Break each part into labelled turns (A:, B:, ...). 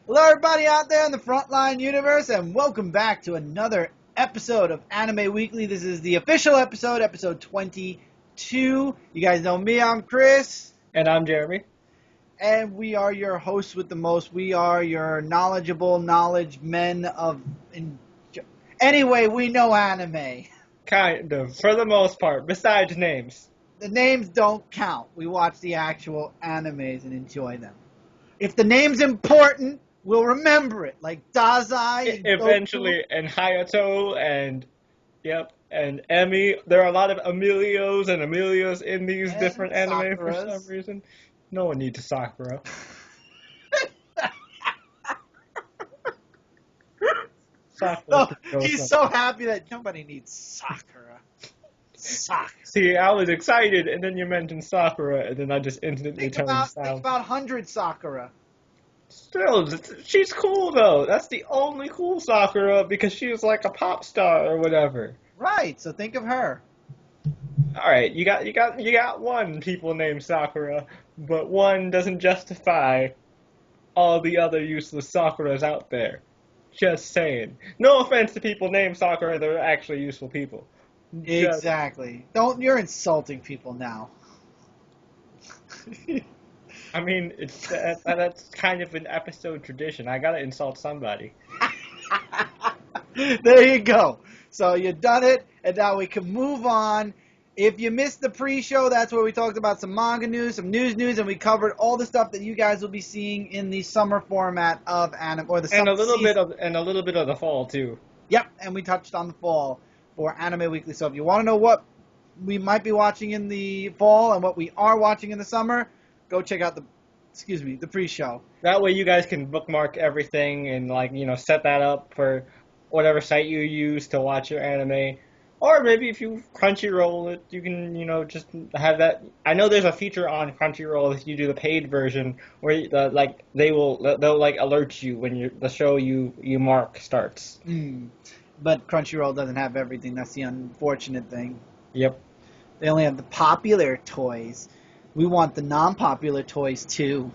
A: Hello, everybody out there in the Frontline universe, and welcome back to another episode of Anime Weekly. This is the official episode 22. You guys know me, I'm Chris.
B: And I'm Jeremy.
A: And we are your hosts with the most. We are your knowledgeable knowledge men of... Anyway, we know anime.
B: Kind of, for the most part, besides names.
A: The names don't count. We watch the actual animes and enjoy them. If the name's important, we'll remember it, like Dazai.
B: Eventually, and Hayato, and Emmy. There are a lot of Emilios and Emilias in these
A: And
B: different anime for
A: Sakuras.
B: some reason. No one needs a Sakura.
A: No, he's so happy that nobody needs Sakura. Sakura.
B: See, I was excited, and then you mentioned Sakura, and then I just instantly turned
A: Think
B: south.
A: about 100 Sakura.
B: Still, she's cool though. That's the only cool Sakura because she was like a pop star or whatever.
A: Right, so think of her.
B: All right, you got one people named Sakura, but one doesn't justify all the other useless Sakuras out there. Just saying. No offense to people named Sakura, they're actually useful people.
A: Exactly. You're insulting people now.
B: I mean, that's kind of an episode tradition. I gotta insult somebody.
A: There you go. So you've done it, and now we can move on. If you missed the pre-show, that's where we talked about some manga news, some news, and we covered all the stuff that you guys will be seeing in the summer format of anime, or the summer
B: And a little bit of the fall too.
A: Yep, and we touched on the fall for Anime Weekly. So if you want to know what we might be watching in the fall and what we are watching in the summer, go check out the pre-show.
B: That way you guys can bookmark everything and set that up for whatever site you use to watch your anime. Or maybe if you Crunchyroll it, you can, just have that. I know there's a feature on Crunchyroll if you do the paid version where they'll alert you when the show you mark starts.
A: But Crunchyroll doesn't have everything. That's the unfortunate thing.
B: Yep.
A: They only have the popular toys. We want the non-popular toys too.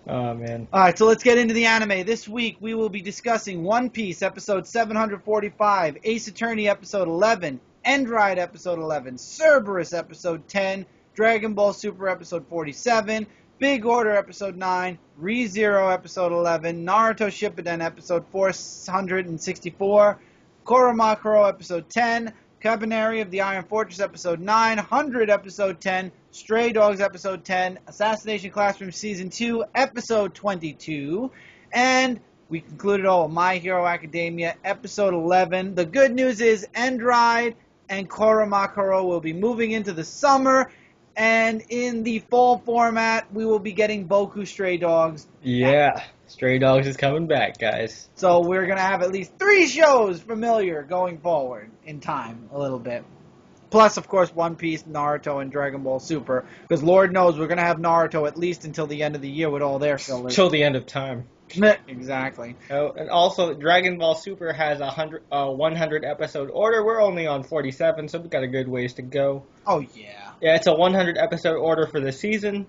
B: Oh, man.
A: Alright, so let's get into the anime. This week we will be discussing One Piece episode 745, Ace Attorney episode 11, Endride episode 11, Cerberus episode 10, Dragon Ball Super episode 47, Big Order episode 9, ReZero episode 11, Naurto Shippuden episode 464, Kuromukuro episode 10, Kabaneri of the Iron Fortress episode 9, 100 episode 10, Stray Dogs episode 10, Assassination Classroom Season 2 episode 22, and we concluded all of My Hero Academia episode 11. The good news is Endride and Kuromukuro will be moving into the summer, and in the fall format we will be getting Boku Stray Dogs.
B: Yeah, Stray Dogs is coming back, guys.
A: So we're going to have at least 3 shows familiar going forward in time a little bit. Plus, of course, One Piece, Naruto, and Dragon Ball Super. Because Lord knows we're going to have Naruto at least until the end of the year with all their fillers.
B: Till the end of time.
A: Exactly.
B: Oh, and also, Dragon Ball Super has a 100 episode order. We're only on 47, so we've got a good ways to go.
A: Oh, yeah.
B: Yeah, it's a 100 episode order for the season.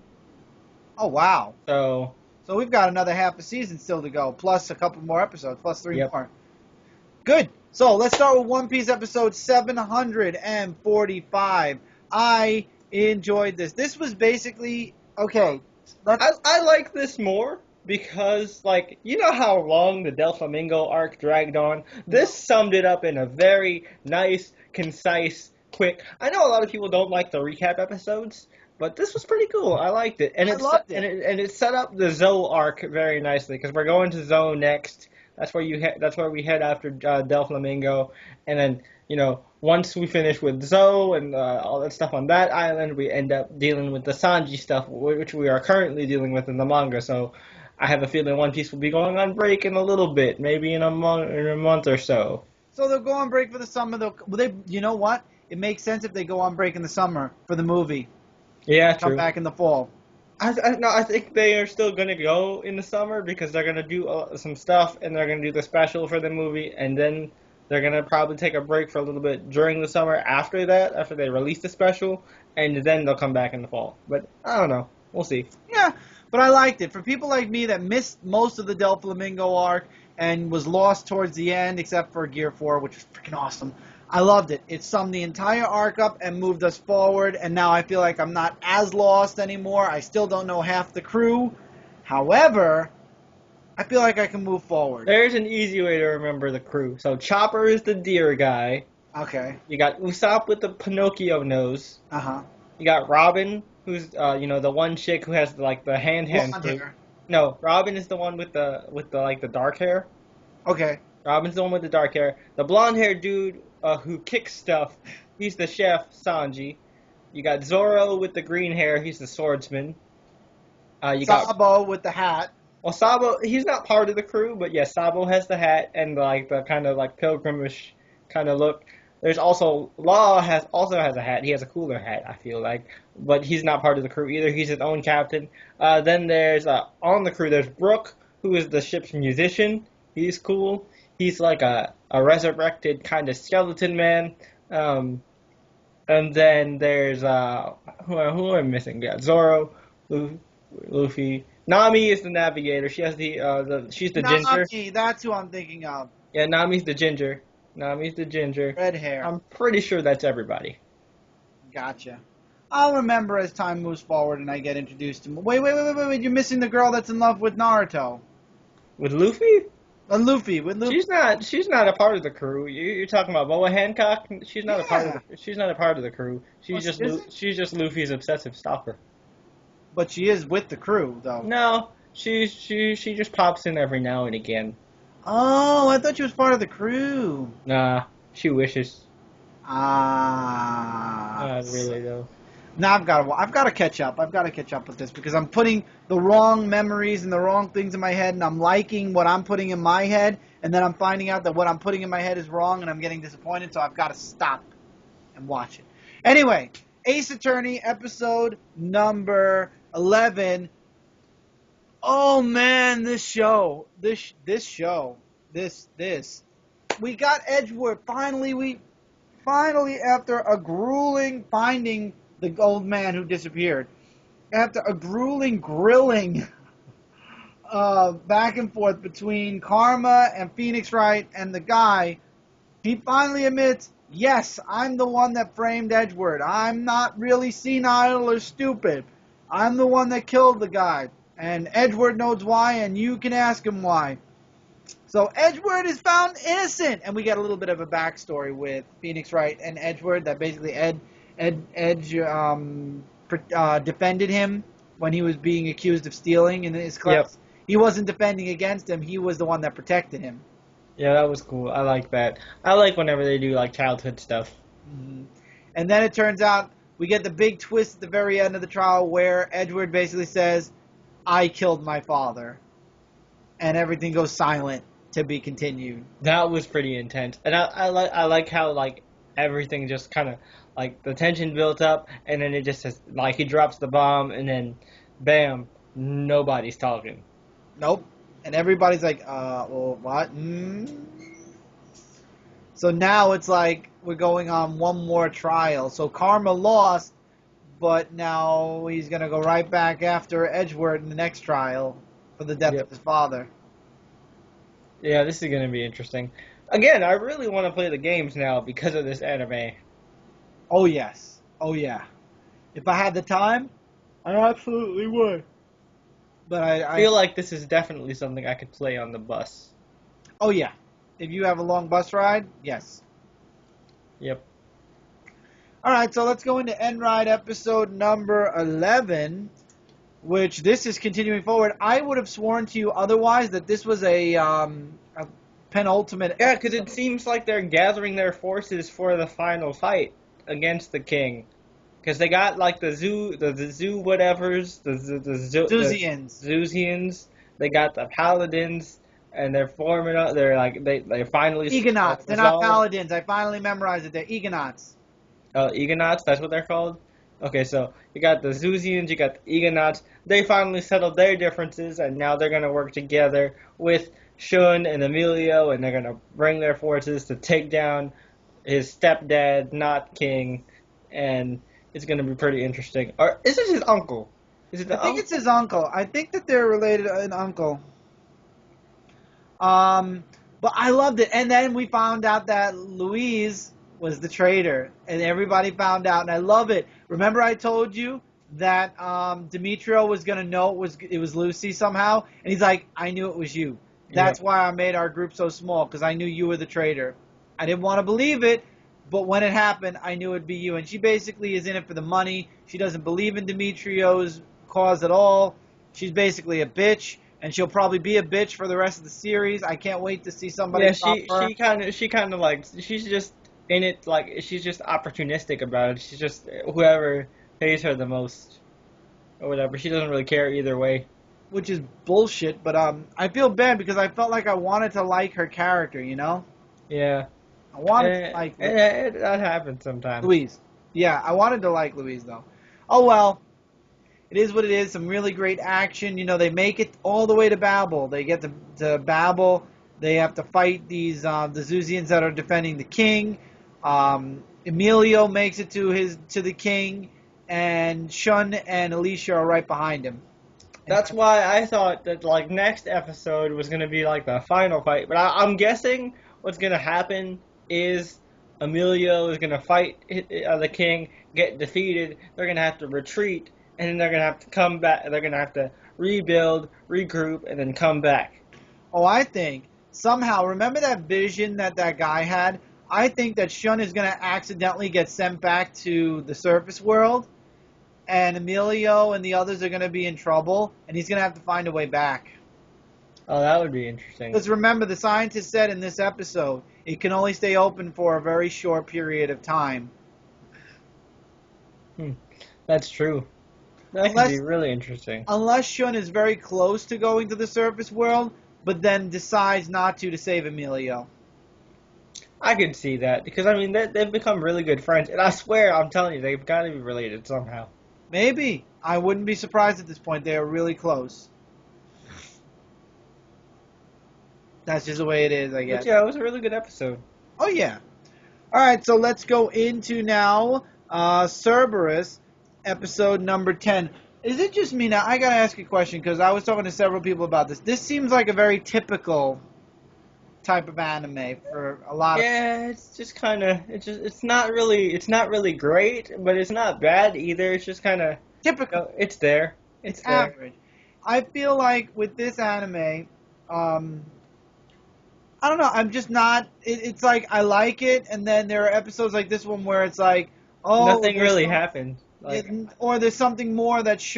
A: Oh, wow.
B: So
A: we've got another half a season still to go, plus a couple more episodes, plus 3
B: Yep.
A: more. Good. So let's start with One Piece episode 745. I enjoyed this. This was basically, okay.
B: I like this more because, you know how long the Del Flamingo arc dragged on? This summed it up in a very nice, concise, quick... I know a lot of people don't like the recap episodes, but this was pretty cool. I liked it. And
A: I loved it.
B: And it set up the Zoe arc very nicely, because we're going to Zoe next. That's where we head after Del Flamingo. And then, once we finish with Zoe and all that stuff on that island, we end up dealing with the Sanji stuff, which we are currently dealing with in the manga. So I have a feeling One Piece will be going on break in a little bit, maybe in a month or so.
A: So they'll go on break for the summer. You know what? It makes sense if they go on break in the summer for the movie.
B: Yeah,
A: Come
B: true.
A: back in the fall.
B: I think they are still going to go in the summer because they're going to do some stuff and they're going to do the special for the movie, and then they're going to probably take a break for a little bit during the summer after that, after they release the special, and then they'll come back in the fall. But I don't know. We'll see.
A: Yeah, But I liked it. For people like me that missed most of the Del Flamingo arc and was lost towards the end, except for Gear 4, which was freaking awesome, I loved it. It summed the entire arc up and moved us forward, and now I feel like I'm not as lost anymore. I still don't know half the crew. However, I feel like I can move forward.
B: There's an easy way to remember the crew. So Chopper is the deer guy.
A: Okay.
B: You got Usopp with the Pinocchio nose.
A: Uh-huh.
B: You got Robin, who's the one chick who has like the hand
A: Blonde
B: fruit.
A: hair.
B: No, Robin is the one with the like the dark hair.
A: Okay.
B: Robin's the one with the dark hair. The blonde haired dude who kicks stuff, he's the chef, Sanji. You got Zoro with the green hair, he's the swordsman. You got
A: Sabo with the hat.
B: Well, Sabo, he's not part of the crew, but yes, Sabo has the hat and like the kind of like pilgrimish kind of look. There's also Law also has a hat. He has a cooler hat, I feel like, but he's not part of the crew either. He's his own captain. Then there's on the crew there's Brook, who is the ship's musician. He's cool. He's like a resurrected kind of skeleton man. And then there's who am I missing? Yeah, Zoro, Luffy. Nami is the navigator. She has she's the ginger.
A: Nami, that's who I'm thinking of.
B: Yeah, Nami's the ginger. Nami's the ginger.
A: Red hair.
B: I'm pretty sure that's everybody.
A: Gotcha. I'll remember as time moves forward and I get introduced to... Wait. You're missing the girl that's in love with Naruto.
B: With Luffy?
A: Luffy.
B: She's not a part of the crew. You're talking about Boa Hancock. She's not a part of the crew. She's just Luffy's obsessive stalker.
A: But she is with the crew, though.
B: No, she just pops in every now and again.
A: Oh, I thought she was part of the crew.
B: Nah, she wishes.
A: Not
B: really though.
A: Now I've got to catch up. I've got to catch up with this because I'm putting the wrong memories and the wrong things in my head, and I'm liking what I'm putting in my head, and then I'm finding out that what I'm putting in my head is wrong, and I'm getting disappointed. So I've got to stop and watch it. Anyway, Ace Attorney episode number 11. Oh man, this show. We got Edgewood. Finally, after a grueling finding the old man who disappeared, after a grueling grilling back and forth between Karma and Phoenix Wright and the guy, he finally admits, yes, I'm the one that framed Edgewood. I'm not really senile or stupid. I'm the one that killed the guy. And Edgewood knows why, and you can ask him why. So Edgewood is found innocent. And we get a little bit of a backstory with Phoenix Wright and Edgewood, that basically Edge defended him when he was being accused of stealing in his class. Yep. He wasn't defending against him. He was the one that protected him.
B: Yeah, that was cool. I like that. I like whenever they do like childhood stuff.
A: Mm-hmm. And then it turns out we get the big twist at the very end of the trial where Edgewood basically says, I killed my father. And everything goes silent to be continued.
B: That was pretty intense. And I like how like everything just kind of like the tension built up, and then it just says, like he drops the bomb, and then bam, nobody's talking.
A: Nope. And everybody's like, well, what? So now it's like we're going on one more trial. So Karma lost, but now he's going to go right back after Edgeworth in the next trial for the death of his father.
B: Yeah, this is going to be interesting. Again, I really want to play the games now because of this anime.
A: Oh, yes. Oh, yeah. If I had the time, I absolutely would. But I
B: feel like this is definitely something I could play on the bus.
A: Oh, yeah. If you have a long bus ride, yes.
B: Yep.
A: All right, so let's go into Endride episode number 11, which this is continuing forward. I would have sworn to you otherwise that this was a penultimate.
B: Yeah, because it seems like they're gathering their forces for the final fight against the king. Because they got like the zoo whatevers, the Zeusians. They got the paladins, and they're forming up. They're like they finally
A: Egonauts. They're not paladins. I finally memorized it. They're Egonauts.
B: Oh, Egonauts. That's what they're called. Okay, so you got the Zeusians, you got the Egonauts. They finally settled their differences, and now they're gonna work together with Shun and Emilio, and they're gonna bring their forces to take down his stepdad, not king, and it's going to be pretty interesting. Or is it his uncle? Is it
A: I
B: the
A: think it's
B: uncle?
A: his uncle. I think that they're related to an uncle. Um, but I loved it. And then we found out that Louise was the traitor, and everybody found out, and I love it. Remember, I told you that Demetrio was gonna know it was Lucy somehow, and he's like, I knew it was you. That's
B: Yep.
A: why I made our group so small, because I knew you were the traitor. I didn't want to believe it, but when it happened, I knew it'd be you. And she basically is in it for the money. She doesn't believe in Demetrio's cause at all. She's basically a bitch, and she'll probably be a bitch for the rest of the series. I can't wait to see somebody
B: Yeah,
A: stop her.
B: she kind of like she's just in it like she's just opportunistic about it. She's just whoever pays her the most or whatever. She doesn't really care either way.
A: Which is bullshit. But I feel bad because I felt like I wanted to like her character. You know,
B: Yeah,
A: I wanted to like
B: that happens sometimes.
A: Louise. Yeah, I wanted to like Louise though. Oh well, it is what it is. Some really great action. You know, they make it all the way to Babel. They get to Babel. They have to fight these the Zuzians that are defending the king. Emilio makes it to the king, and Shun and Alicia are right behind him. And
B: That's why I thought that like next episode was gonna be like the final fight. But I'm guessing what's gonna happen is Emilio is gonna fight the king, get defeated. They're gonna have to retreat, and then they're gonna have to come back. They're gonna have to rebuild, regroup, and then come back.
A: oh, I think somehow remember that vision that guy had. I think that Shun is going to accidentally get sent back to the surface world, and Emilio and the others are going to be in trouble, and he's going to have to find a way back.
B: Oh, that would be interesting.
A: Because remember, the scientist said in this episode, it can only stay open for a very short period of time.
B: Hmm. That's true. That could be really interesting.
A: Unless Shun is very close to going to the surface world, but then decides not to save Emilio.
B: I could see that because I mean they've become really good friends, and I swear I'm telling you they've got to be related somehow.
A: Maybe. I wouldn't be surprised at this point. They are really close. That's just the way it is, I guess.
B: But yeah, it was a really good episode.
A: Oh, yeah. All right, so let's go into now Cerberus, episode number 10. Is it just me now? I got to ask you a question because I was talking to several people about this. This seems like a very typical type of anime for a lot of...
B: Yeah, it's just kind of it's not really great, but it's not bad either. It's just kind of
A: Typical.
B: it's there.
A: It's
B: there.
A: average. I feel like with this anime, I don't know. I'm just not. It's like I like it, and then there are episodes like this one where it's like, oh,
B: Nothing really happened. Like
A: or there's something more that's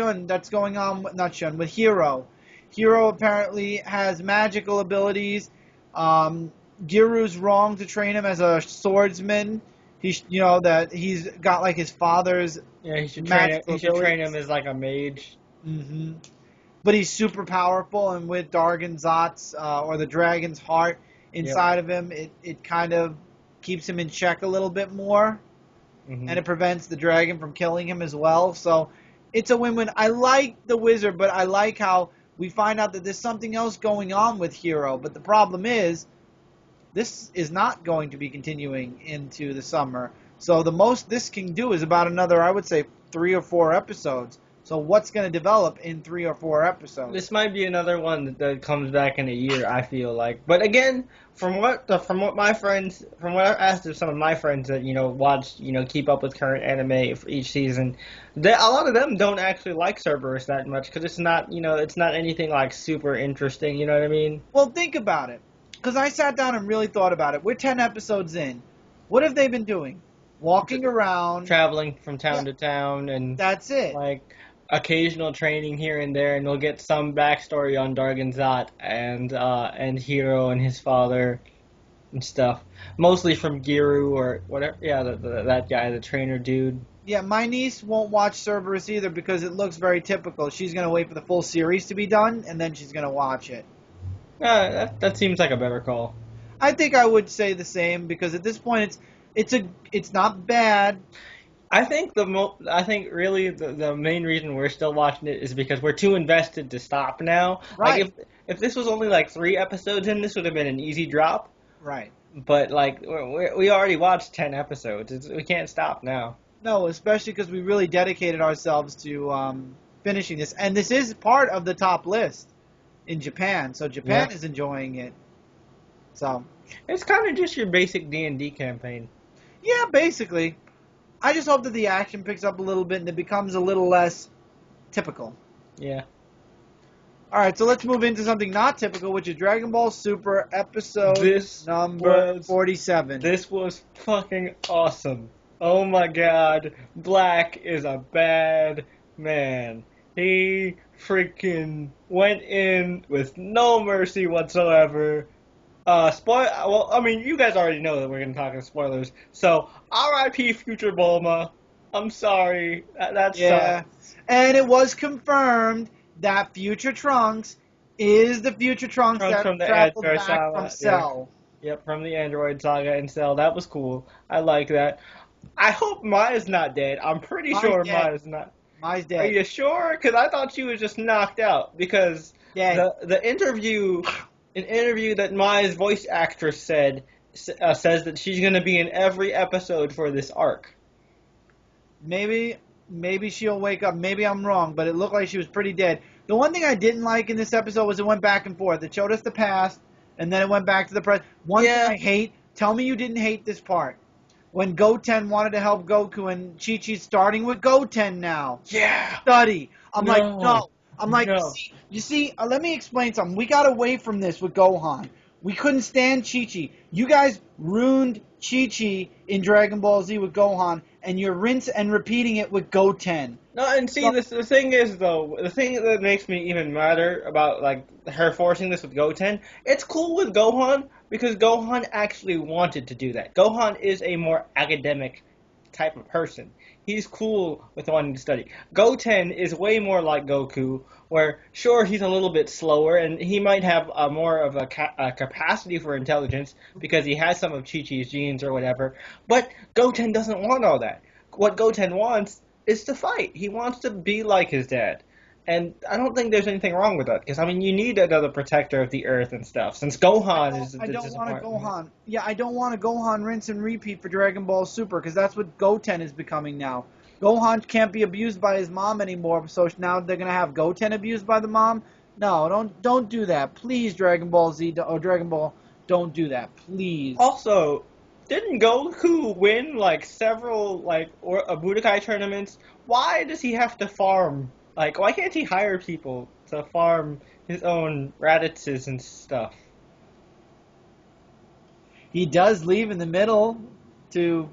A: going on. Not Shun, with Hero. Hero apparently has magical abilities. Giru's wrong to train him as a swordsman. That he's got like his father's
B: yeah, he should
A: magical
B: train him
A: abilities.
B: as like a mage.
A: Hmm. But he's super powerful, and with Darganzot's or the dragon's heart inside of him, it kind of keeps him in check a little bit more, and it prevents the dragon from killing him as well. So it's a win-win. I like the wizard, but I like how we find out that there's something else going on with Hero. But the problem is, this is not going to be continuing into the summer. So the most this can do is about another, I would say, 3 or 4 episodes. So what's going to develop in 3 or 4 episodes?
B: This might be another one that comes back in a year. I feel like, but again, from what I asked of some of my friends that watch keep up with current anime for each season, a lot of them don't actually like Cerberus that much because it's not anything like super interesting. You know what I mean?
A: Well, think about it. Because I sat down and really thought about it. We're 10 episodes in. What have they been doing? Walking around.
B: Traveling from town to town, and
A: that's it.
B: Like occasional training here and there, and we'll get some backstory on Darganzot and Hero and his father and stuff. Mostly from Giru or whatever. Yeah, that guy, the trainer dude.
A: Yeah, my niece won't watch Cerberus either because it looks very typical. She's going to wait for the full series to be done, and then she's going to watch it.
B: That seems like a better call.
A: I think I would say the same because at this point it's not bad.
B: I think really the main reason we're still watching it is because we're too invested to stop now.
A: Right.
B: Like if this was only like 3 episodes in, this would have been an easy drop.
A: Right.
B: But like we already watched 10 episodes. We can't stop now.
A: No, especially because we really dedicated ourselves to finishing this. And this is part of the top list in Japan, so Japan is enjoying it. So
B: it's kind of just your basic D&D campaign.
A: Yeah, basically. I just hope that the action picks up a little bit and it becomes a little less typical.
B: Yeah.
A: Alright, so let's move into something not typical, which is Dragon Ball Super episode number 47.
B: This was fucking awesome. Oh my god. Black is a bad man. He freaking went in with no mercy whatsoever. Well, I mean, you guys already know that we're going to talk in spoilers. So, R.I.P. Future Bulma. I'm sorry. That sucks.
A: And it was confirmed that Future Trunks is the Future Trunks that
B: from the
A: traveled
B: Android
A: back
B: saga.
A: from Cell.
B: Yeah. Yep, from the Android saga and Cell. That was cool. I like that. I hope Maya's not dead. I'm pretty sure Maya's not.
A: Maya's dead.
B: Are you sure? Because I thought she was just knocked out. Because the interview... An interview that Maya's voice actress says that she's going to be in every episode for this arc.
A: Maybe she'll wake up. Maybe I'm wrong, but it looked like she was pretty dead. The one thing I didn't like in this episode was it went back and forth. It showed us the past, and then it went back to the present. One thing I hate, tell me you didn't hate this part. When Goten wanted to help Goku and Chi-Chi's starting with Goten now.
B: Yeah.
A: Study. I'm like, no. I'm like, you see, let me explain something. We got away from this with Gohan. We couldn't stand Chi-Chi. You guys ruined Chi-Chi in Dragon Ball Z with Gohan, and you're rinse and repeating it with Goten.
B: No, and see, the thing is, though, the thing that makes me even madder about, like, her forcing this with Goten, it's cool with Gohan, because Gohan actually wanted to do that. Gohan is a more academic type of person. He's cool with wanting to study. Goten is way more like Goku, where, sure, he's a little bit slower, and he might have more of a capacity for intelligence, because he has some of Chi-Chi's genes or whatever, but Goten doesn't want all that. What Goten wants is to fight. He wants to be like his dad. And I don't think there's anything wrong with that, because, I mean, you need another protector of the Earth and stuff, since Gohan is the disappointment.
A: I don't want a Gohan. Yeah, I don't want a Gohan rinse and repeat for Dragon Ball Super, because that's what Goten is becoming now. Gohan can't be abused by his mom anymore, so now they're going to have Goten abused by the mom? No, don't do that. Please, Dragon Ball Z, or Dragon Ball, don't do that. Please.
B: Also, didn't Goku win, like, several, like, Budokai tournaments? Why does he have to farm? Like, why can't he hire people to farm his own Raditz and stuff?
A: He does leave in the middle to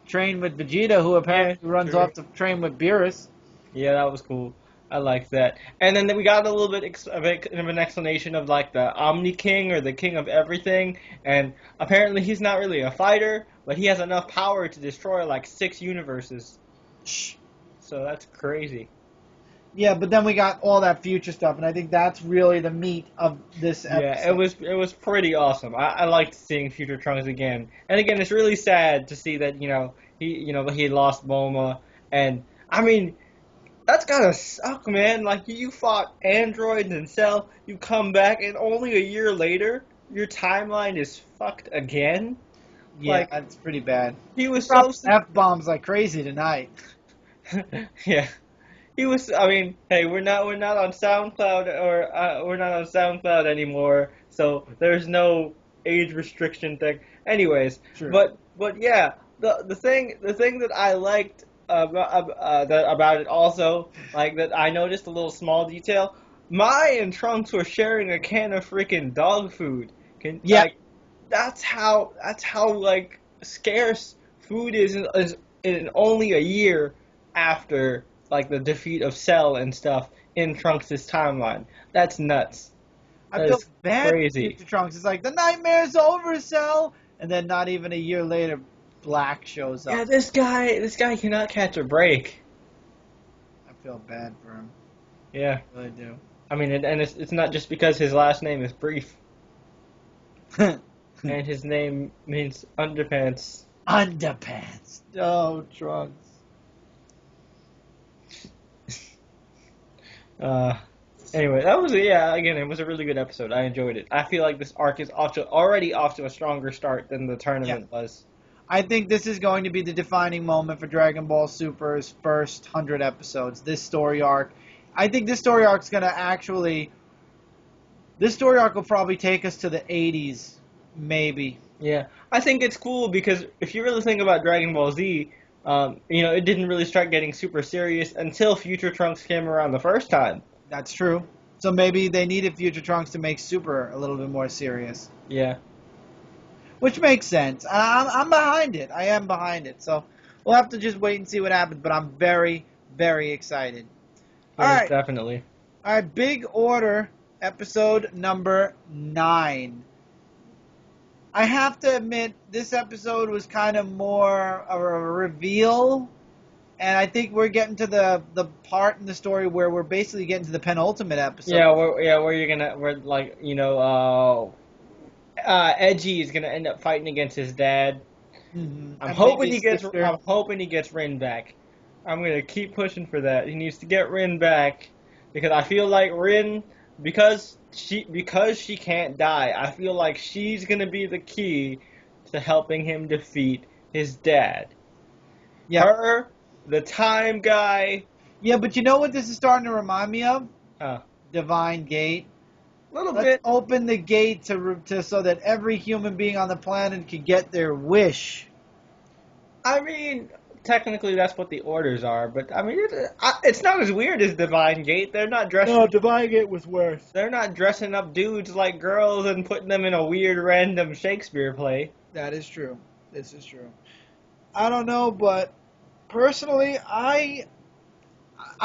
A: train with Vegeta, who apparently runs off to train with Beerus.
B: Yeah, that was cool. I like that. And then we got a little bit of an explanation of, like, the Omni King, or the King of Everything. And apparently he's not really a fighter, but he has enough power to destroy, like, 6 universes. So that's crazy.
A: Yeah, but then we got all that future stuff, and I think that's really the meat of this episode.
B: Yeah, it was pretty awesome. I liked seeing Future Trunks again. And again, it's really sad to see that, he lost Bulma. And, I mean, that's gotta suck, man. Like, you fought androids and Cell, you come back, and only a year later, your timeline is fucked again?
A: Yeah, like, that's pretty bad.
B: He was so...
A: F-bombs like crazy tonight.
B: Yeah. He was. I mean, hey, we're not on SoundCloud, or we're not on SoundCloud anymore, so there's no age restriction thing. Anyways,
A: True.
B: but yeah, the thing that I liked about it also, like, that I noticed a little small detail. Mai and Trunks were sharing a can of freaking dog food. Like, that's how like scarce food is in only a year after, like, the defeat of Cell and stuff in Trunks' timeline. That's nuts.
A: I feel bad for Trunks. It's like, the nightmare's over, Cell! And then not even a year later, Black shows up.
B: Yeah, this guy cannot catch a break.
A: I feel bad for him.
B: Yeah.
A: I really do.
B: I mean, and it's not just because his last name is Brief. And his name means underpants.
A: Underpants. Oh, Trunks.
B: Anyway, again, it was a really good episode. I enjoyed it. I feel like this arc is already off to a stronger start than the tournament was.
A: I think this is going to be the defining moment for Dragon Ball Super's first 100 episodes. This story arc I think this story arc's going to actually... This story arc will probably take us to the 80s, maybe.
B: Yeah, I think it's cool because if you really think about Dragon Ball Z, it didn't really start getting super serious until Future Trunks came around the first time.
A: That's true. So maybe they needed Future Trunks to make Super a little bit more serious.
B: Yeah.
A: Which makes sense. I'm behind it. I am behind it. So we'll have to just wait and see what happens. But I'm very, very excited.
B: Yes,
A: All right.
B: definitely.
A: All right. Big Order, episode number 9. I have to admit, this episode was kind of more of a reveal. And I think we're getting to the part in the story where we're basically getting to the penultimate episode.
B: Yeah, Edgy is gonna end up fighting against his dad.
A: Mm-hmm.
B: I'm hoping he gets Rin back. I'm gonna keep pushing for that. He needs to get Rin back because I feel like Rin, because she can't die. I feel like she's gonna be the key to helping him defeat his dad.
A: Yeah.
B: Her, the time guy.
A: Yeah, but you know what this is starting to remind me of?
B: Huh.
A: Divine Gate.
B: Little
A: Let's
B: bit.
A: open the gate to so that every human being on the planet could get their wish.
B: I mean, technically that's what the orders are, but I mean, it's not as weird as Divine Gate. They're not dressing.
A: No, Divine Gate was worse.
B: They're not dressing up dudes like girls and putting them in a weird random Shakespeare play.
A: That is true. This is true. I don't know, but personally, I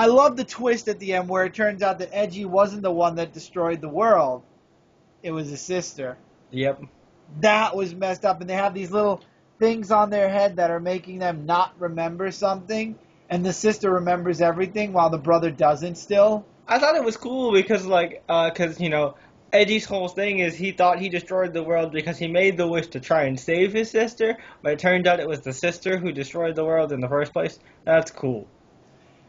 A: love the twist at the end where it turns out that Edgy wasn't the one that destroyed the world. It was his sister.
B: Yep.
A: That was messed up, and they have these little things on their head that are making them not remember something, and the sister remembers everything while the brother doesn't still.
B: I thought it was cool because, Edgy's whole thing is he thought he destroyed the world because he made the wish to try and save his sister, but it turned out it was the sister who destroyed the world in the first place. That's cool.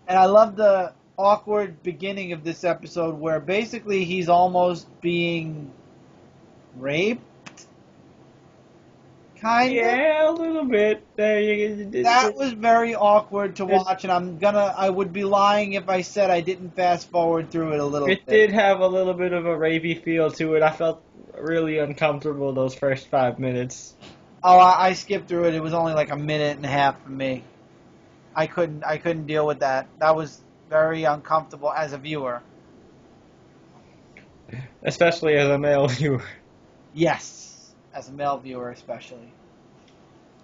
A: And I love the awkward beginning of this episode where basically he's almost being raped. Kind of.
B: Yeah, a little bit.
A: That was very awkward to watch, and I would be lying if I said I didn't fast forward through it a little bit.
B: It did have a little bit of a rapey feel to it. I felt really uncomfortable those first 5 minutes.
A: Oh, I skipped through it. It was only like a minute and a half for me. I couldn't deal with that. That was very uncomfortable as a viewer.
B: Especially as a male viewer.
A: Yes, as a male viewer especially.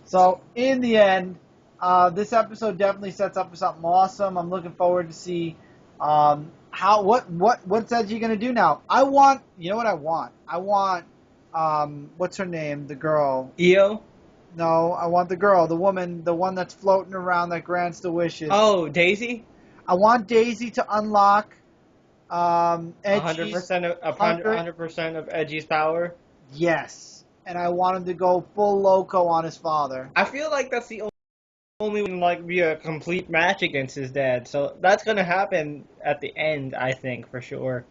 A: So, in the end, this episode definitely sets up for something awesome. I'm looking forward to see what's Edgy going to do now. You know what I want? I want, what's her name? The girl.
B: Io?
A: No, I want the girl, the woman, the one that's floating around that grants the wishes.
B: Oh, Daisy?
A: I want Daisy to unlock Edgy's
B: 100% of Edgy's power.
A: Yes, and I want him to go full loco on his father.
B: I feel like that's the only one be a complete match against his dad. So that's gonna happen at the end, I think, for sure.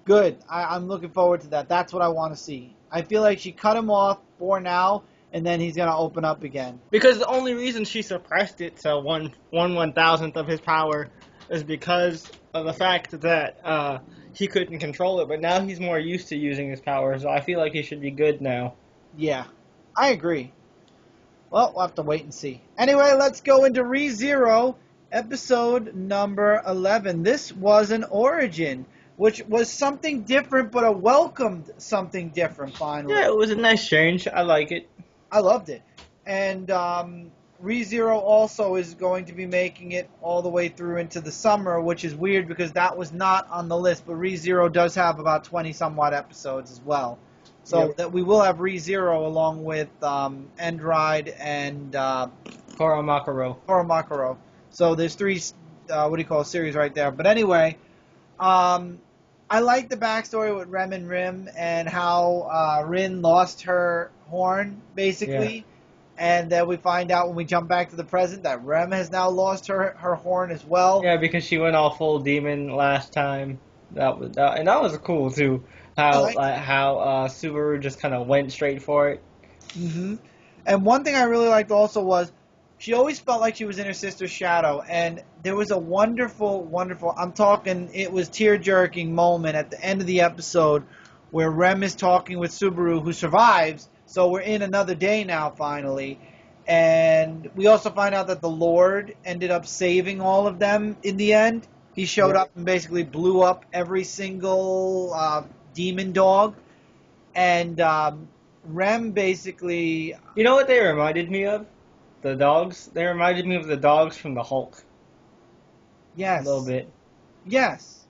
A: Good. I'm looking forward to that. That's what I want to see. I feel like she cut him off for now, and then he's gonna open up again.
B: Because the only reason she suppressed it to 1/1000th of his power is because of the fact that he couldn't control it. But now he's more used to using his power, so I feel like he should be good now.
A: Yeah, I agree. Well, we'll have to wait and see. Anyway, let's go into ReZero, episode number 11. This was an origin, which was something different, but a welcomed something different, finally.
B: Yeah, it was a nice change. I like it.
A: I loved it. And ReZero also is going to be making it all the way through into the summer, which is weird because that was not on the list, but ReZero does have about 20-somewhat episodes as well. So that we will have ReZero along with Endride and Kuromukuro. So there's 3, series right there. But anyway, I like the backstory with Rem and Rim and how Rin lost her horn, basically. Yeah. And then we find out when we jump back to the present that Rem has now lost her horn as well.
B: Yeah, because she went all full demon last time. That was cool too. How Subaru just kind of went straight for it.
A: Mm-hmm. And one thing I really liked also was she always felt like she was in her sister's shadow, and there was a wonderful, wonderful, I'm talking, it was tear-jerking moment at the end of the episode where Rem is talking with Subaru, who survives, so we're in another day now, finally, and we also find out that the Lord ended up saving all of them in the end. He showed up and basically blew up every single demon dog, and Rem basically...
B: You know what they reminded me of? The dogs. They reminded me of the dogs from the Hulk.
A: Yes.
B: A little bit.
A: Yes.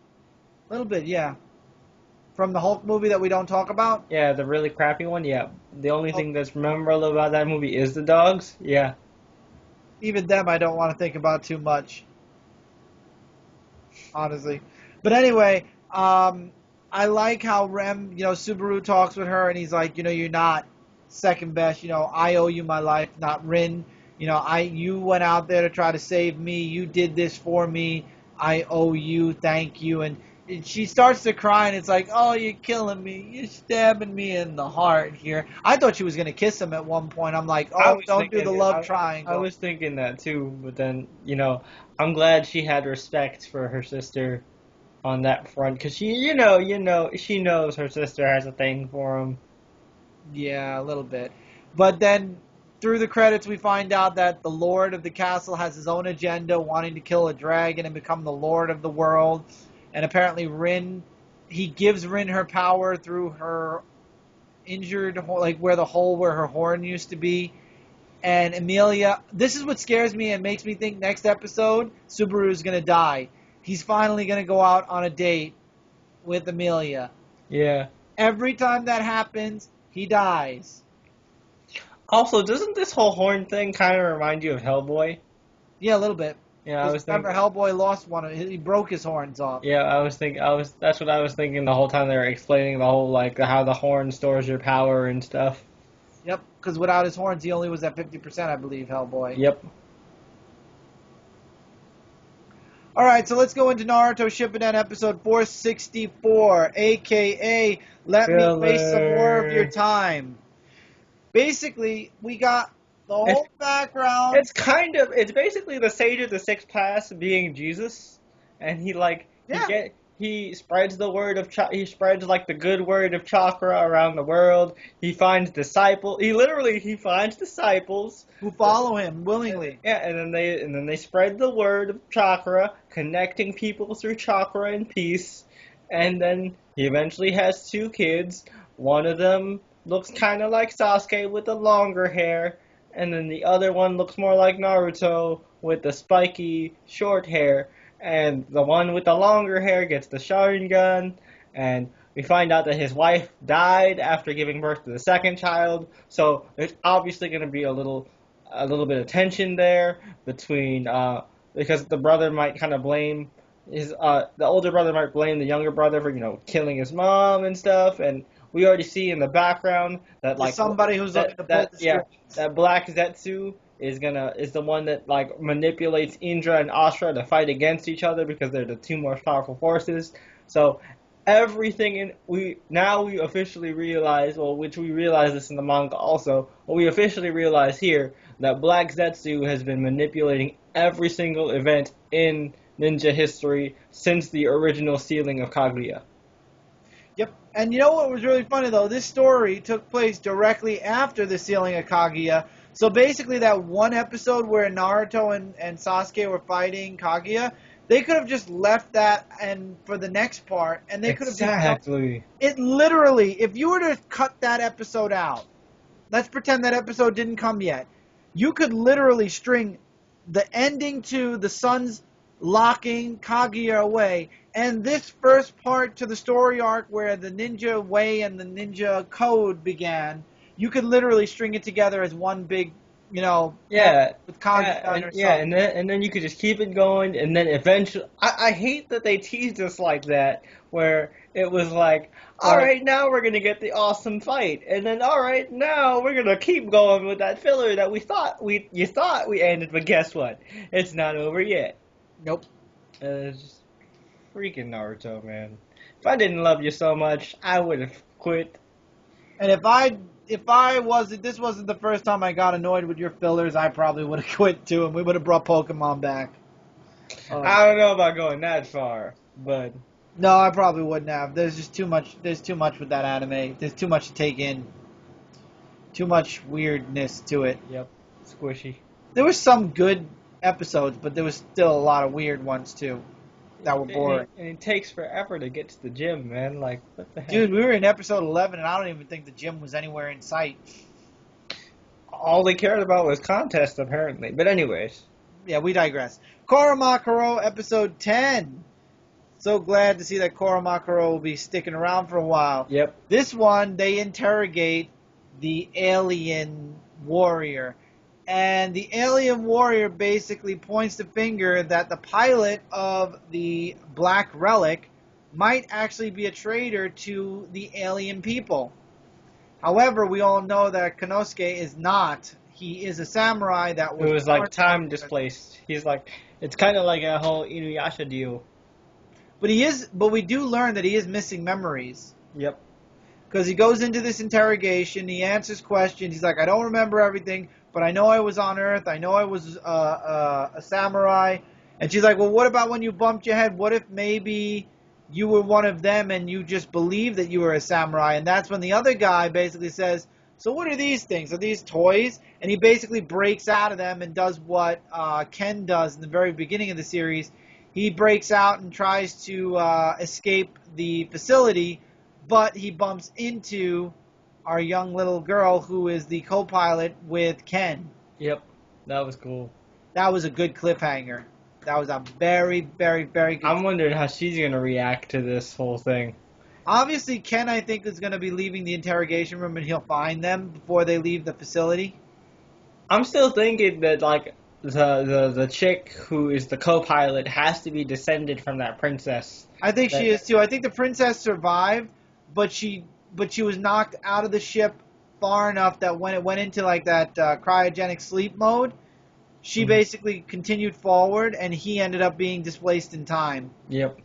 A: A little bit, yeah. From the Hulk movie that we don't talk about?
B: Yeah, the really crappy one. Yeah. The only thing that's memorable about that movie is the dogs. Yeah.
A: Even them I don't want to think about too much. Honestly. But anyway, I like how Rem, Subaru talks with her and he's like, you're not second best. I owe you my life, not Rin. You went out there to try to save me. You did this for me. I owe you. Thank you. And she starts to cry, and it's like, oh, you're killing me. You're stabbing me in the heart here. I thought she was going to kiss him at one point. I'm like, oh, don't do the love triangle.
B: I was thinking that too, but then, I'm glad she had respect for her sister on that front, because she knows her sister has a thing for him.
A: Yeah, a little bit. But then through the credits, we find out that the Lord of the castle has his own agenda, wanting to kill a dragon and become the Lord of the world. And apparently he gives Rin her power through her injured, like where her horn used to be. And Amelia, this is what scares me and makes me think next episode, Subaru is going to die. He's finally going to go out on a date with Amelia.
B: Yeah.
A: Every time that happens, he dies.
B: Also, doesn't this whole horn thing kind of remind you of Hellboy?
A: Yeah, a little bit.
B: Yeah, I was thinking.
A: Remember, Hellboy lost one. He broke his horns off.
B: Yeah, that's what I was thinking the whole time they were explaining the whole, like, how the horn stores your power and stuff.
A: Yep, because without his horns, he only was at 50%, I believe, Hellboy.
B: Yep.
A: All right, so let's go into Naruto Shippuden episode 464, a.k.a. Let Me Waste Some More of Your Time. Basically, we got the whole background.
B: It's basically the Sage of the Sixth Class being Jesus, and he spreads the word of he spreads like the good word of chakra around the world. He finds disciples. He finds disciples
A: who follow him willingly.
B: Yeah, and then they spread the word of chakra, connecting people through chakra and peace. And then he eventually has 2 kids. One of them looks kind of like Sasuke with the longer hair, and then the other one looks more like Naruto with the spiky short hair. And the one with the longer hair gets the Sharingan, and we find out that his wife died after giving birth to the second child. So there's obviously going to be a little bit of tension there between because the brother might kind of blame the older brother might blame the younger brother for killing his mom and stuff. And we already see in the background that like
A: somebody who's looking to pull the strings.
B: That Black Zetsu is the one that like manipulates Indra and Ashra to fight against each other because they're the 2 most powerful forces. So everything we officially realize, which we realize this in the manga also, but we officially realize here that Black Zetsu has been manipulating every single event in ninja history since the original sealing of Kaguya.
A: Yep. And you know what was really funny, though? This story took place directly after the sealing of Kaguya. So basically that one episode where Naruto and Sasuke were fighting Kaguya, they could have just left that and for the next part, and they could have
B: exactly.
A: It literally, if you were to cut that episode out, let's pretend that episode didn't come yet, you could literally string the ending to the sons locking Kaguya away, and this first part to the story arc where the ninja way and the ninja code began, you could literally string it together as one big, with Kaguya
B: and then you could just keep it going, and then eventually, I hate that they teased us like that, where it was like, all right, now we're gonna get the awesome fight, and then all right, now we're gonna keep going with that filler that you thought we ended, but guess what? It's not over yet.
A: Nope.
B: It's just freaking Naruto, man. If I didn't love you so much, I would have quit.
A: And if I this wasn't the first time I got annoyed with your fillers, I probably would have quit too, and we would have brought Pokemon back.
B: I don't know about going that far, but
A: No, I probably wouldn't have. There's just too much. There's too much with that anime. There's too much to take in. Too much weirdness to it.
B: yep, squishy.
A: There were some good episodes, but there was still a lot of weird ones too that were boring.
B: And it takes forever to get to the gym, man. Like, what the heck?
A: Dude, we were in episode 11, and I don't even think the gym was anywhere in sight.
B: All they cared about was contest, apparently. But anyways.
A: Yeah, we digress. Kuromukuro, episode 10. So glad to see that Kuromukuro will be sticking around for a while.
B: Yep.
A: This one, they interrogate the alien warrior. And the alien warrior basically points the finger that the pilot of the Black Relic might actually be a traitor to the alien people. However, we all know that Konosuke is not. He is a samurai that was...
B: It was like time displaced. He's like, it's kind of like a whole Inuyasha deal.
A: But we do learn that he is missing memories.
B: Yep.
A: Because he goes into this interrogation, he answers questions, he's like, I don't remember everything, but I know I was on Earth, I know I was a samurai. And she's like, well, what about when you bumped your head? What if maybe you were one of them and you just believed that you were a samurai? And that's when the other guy basically says, so what are these things? Are these toys? And he basically breaks out of them and does what Ken does in the very beginning of the series. He breaks out and tries to escape the facility, but he bumps into our young little girl who is the co-pilot with Ken.
B: Yep. That was cool.
A: That was a good cliffhanger. That was a very, very, very good...
B: I'm wondering how she's going to react to this whole thing.
A: Obviously, Ken, I think, is going to be leaving the interrogation room and he'll find them before they leave the facility.
B: I'm still thinking that, like, the chick who is the co-pilot has to be descended from that princess.
A: I think she is, too. I think the princess survived, but she was knocked out of the ship far enough that when it went into, like, that cryogenic sleep mode, she basically continued forward, and he ended up being displaced in time.
B: Yep.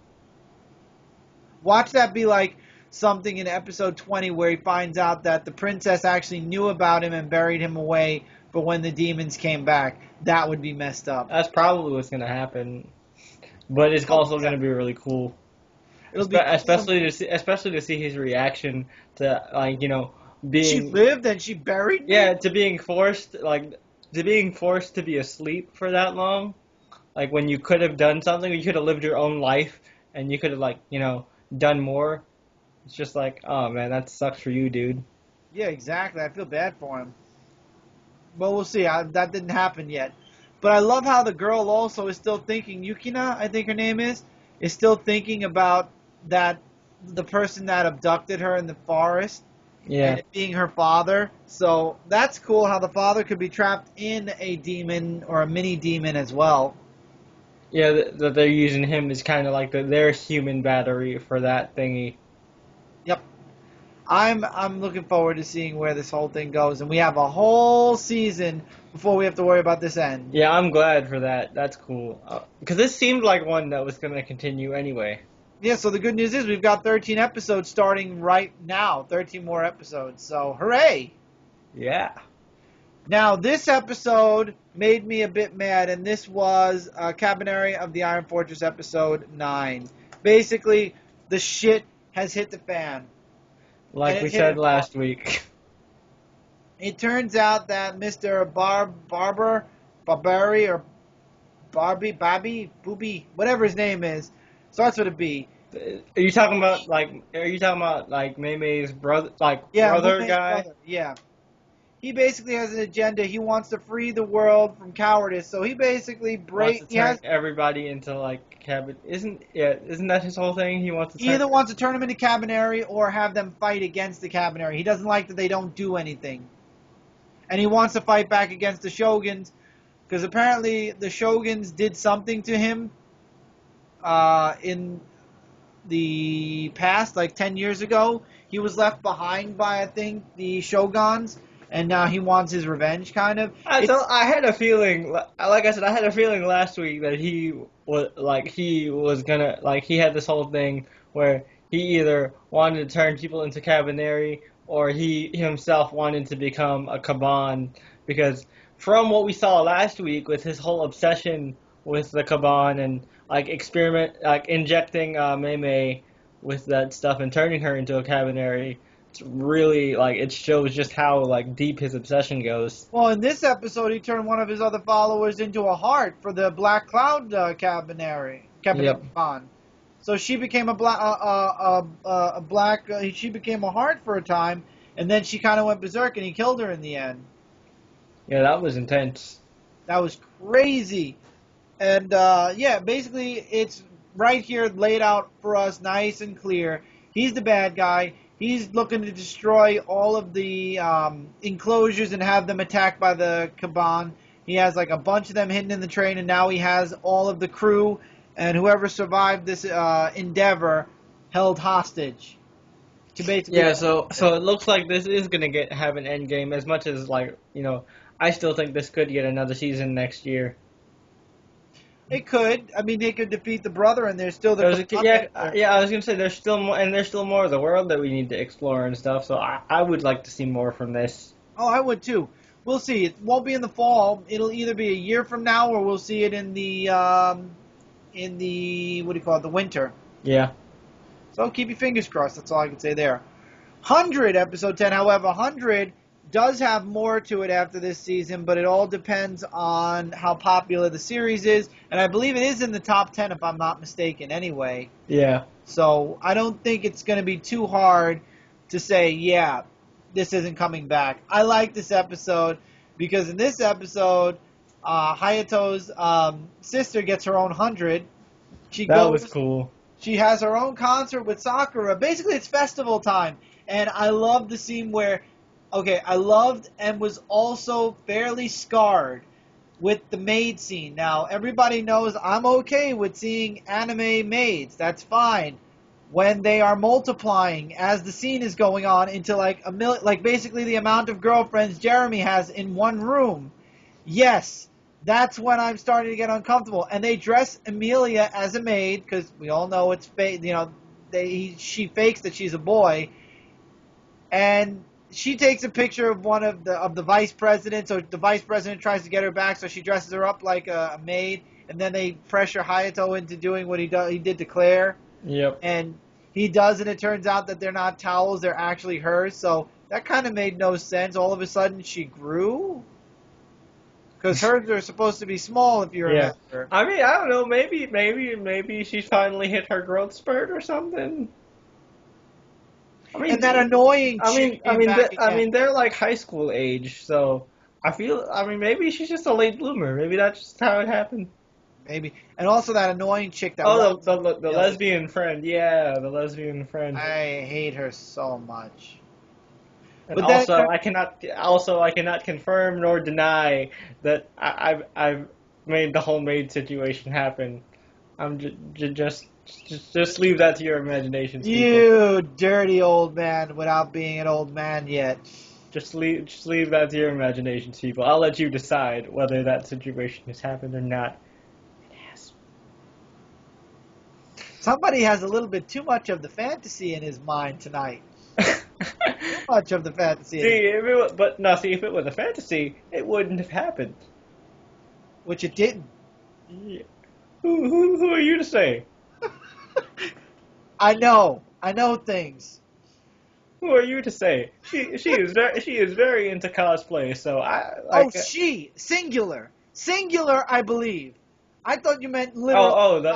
A: Watch that be like something in episode 20 where he finds out that the princess actually knew about him and buried him away for when the demons came back. That would be messed up.
B: That's probably what's going to happen. But it's also going to be really cool.
A: It'll be
B: especially to see his reaction to, like, you know, being...
A: She lived and she buried me?
B: Yeah, to being forced to be asleep for that long. Like, when you could have done something, you could have lived your own life, and you could have, like, you know, done more. It's just like, oh, man, that sucks for you, dude.
A: Yeah, exactly. I feel bad for him. But we'll see. That didn't happen yet. But I love how the girl also is still thinking, Yukina, I think her name is still thinking about that the person that abducted her in the forest.
B: Yeah.
A: And it being her father. So that's cool how the father could be trapped in a demon or a mini demon as well.
B: Yeah, that they're using him as kind of like their human battery for that thingy.
A: Yep. I'm looking forward to seeing where this whole thing goes, and we have a whole season before we have to worry about this end.
B: Yeah, I'm glad for that. That's cool. Because this seemed like one that was going to continue anyway.
A: Yeah, so the good news is we've got 13 episodes starting right now. 13 more episodes, so hooray!
B: Yeah.
A: Now, this episode made me a bit mad, and this was Kabaneri of the Iron Fortress episode 9. Basically, the shit has hit the fan.
B: Like we said last week.
A: It turns out that Mr. Barbary, or Booby, whatever his name is, starts with a B.
B: Are you talking about like Mei-Mei's brother, brother
A: Mei-Mei's
B: guy?
A: Brother, yeah. He basically has an agenda. He wants to free the world from cowardice. So he basically
B: everybody into like cabin. Isn't that his whole thing? He
A: either wants to turn them into Kabaneri or have them fight against the Kabaneri. He doesn't like that they don't do anything, and he wants to fight back against the Shoguns because apparently the Shoguns did something to him in the past, like 10 years ago. He was left behind by, I think, the Shoguns. And now he wants his revenge, kind of.
B: I had a feeling, like I said, I had a feeling last week that he had this whole thing where he either wanted to turn people into Kabaneri or he himself wanted to become a Kaban, because from what we saw last week with his whole obsession with the Kaban and injecting Mei with that stuff and turning her into a Kabaneri, it's really it shows just how deep his obsession goes.
A: Well, in this episode, he turned one of his other followers into a heart for the Black Cloud Kabaneri.
B: Yep.
A: Kaban. So she became she became a heart for a time, and then she kind of went berserk, and he killed her in the end.
B: Yeah, that was intense.
A: That was crazy. And, basically, it's right here laid out for us nice and clear. He's the bad guy. He's looking to destroy all of the enclosures and have them attacked by the Kaban. He has, a bunch of them hidden in the train, and now he has all of the crew and whoever survived this endeavor held hostage. To basically
B: so it looks like this is going to have an end game, as much as, I still think this could get another season next year.
A: It could. I mean, they could defeat the brother, and there's still the...
B: I was gonna say there's still more of the world that we need to explore and stuff. So I would like to see more from this.
A: Oh, I would too. We'll see. It won't be in the fall. It'll either be a year from now, or we'll see it in the the winter.
B: Yeah.
A: So keep your fingers crossed. That's all I can say there. 100, episode 10. However, 100 does have more to it after this season, but it all depends on how popular the series is. And I believe it is in the top 10, if I'm not mistaken, anyway.
B: Yeah.
A: So I don't think it's going to be too hard to say, yeah, this isn't coming back. I like this episode because in this episode, Hayato's sister gets her own 100.
B: That was cool.
A: She has her own concert with Sakura. Basically, it's festival time. And I love the scene where, I loved and was also fairly scarred with the maid scene. Now, everybody knows I'm okay with seeing anime maids. That's fine. When they are multiplying as the scene is going on into basically the amount of girlfriends Jeremy has in one room. Yes, that's when I'm starting to get uncomfortable. And they dress Emilia as a maid because we all know it's fake. She fakes that she's a boy, and she takes a picture of one of the vice presidents. So the vice president tries to get her back, so she dresses her up like a maid, and then they pressure Hayato into doing what he did to Claire.
B: Yep.
A: And he does, and it turns out that they're not towels; they're actually hers. So that kind of made no sense. All of a sudden, she grew. Because hers are supposed to be small, if you remember.
B: Yeah. I mean, I don't know. Maybe she's finally hit her growth spurt or something. I mean,
A: and that annoying.
B: They're like high school age, so maybe she's just a late bloomer. Maybe that's just how it happened.
A: Maybe, and also that annoying chick that.
B: Oh, the lesbian friend. Yeah, the lesbian friend.
A: I hate her so much.
B: And I cannot confirm nor deny that I've made the whole maid situation happen. I'm just leave that to your imaginations.
A: You dirty old man, without being an old man yet.
B: Just leave that to your imaginations, people. I'll let you decide whether that situation has happened or not. It has.
A: Somebody has a little bit too much of the fantasy in his mind tonight. Too much of the fantasy.
B: If it was a fantasy, it wouldn't have happened.
A: Which it didn't.
B: Yeah. Who are you to say?
A: I know things.
B: Who are you to say? She is very into cosplay, so I.
A: She singular, I believe. I thought you meant literal.
B: The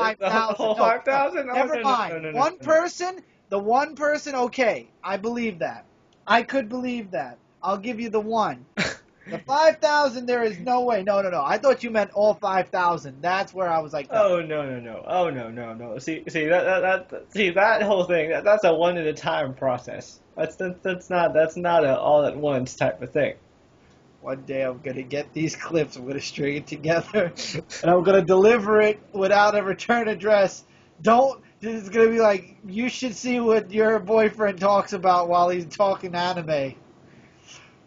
B: whole 5,000.
A: Never mind.
B: No,
A: one person. The one person. Okay, I believe that. I could believe that. I'll give you the one. The 5,000, there is no way. No. I thought you meant all 5,000. That's where I was like, no.
B: Oh no. Oh no. See that whole thing. That's a one at a time process. That's not a all at once type of thing.
A: One day I'm gonna get these clips. I'm gonna string it together, and I'm gonna deliver it without a return address. It's gonna be like, you should see what your boyfriend talks about while he's talking anime.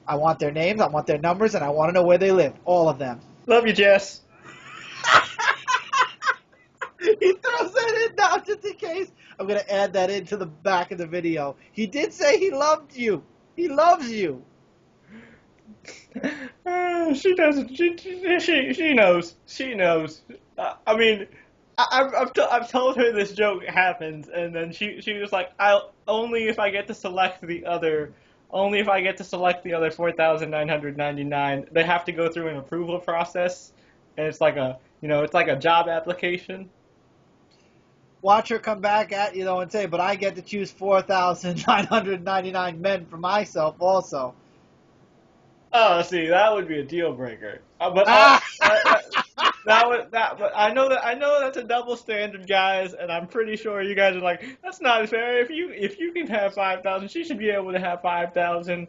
A: I want their names, I want their numbers, and I want to know where they live. All of them.
B: Love you, Jess.
A: He throws that in now just in case. I'm gonna add that into the back of the video. He did say he loved you. He loves you.
B: She doesn't. She knows. She knows. I mean, I've told her this joke happens, and then she was like, I'll only if I get to select the other. Only if I get to select the other 4,999. They have to go through an approval process, and it's like it's like a job application.
A: Watch her come back at and say, but I get to choose 4,999 men for myself also.
B: Oh, see, that would be a deal breaker. But but I know that's a double standard, guys, and I'm pretty sure you guys are like, that's not fair. If you can have 5,000, she should be able to have 5,000.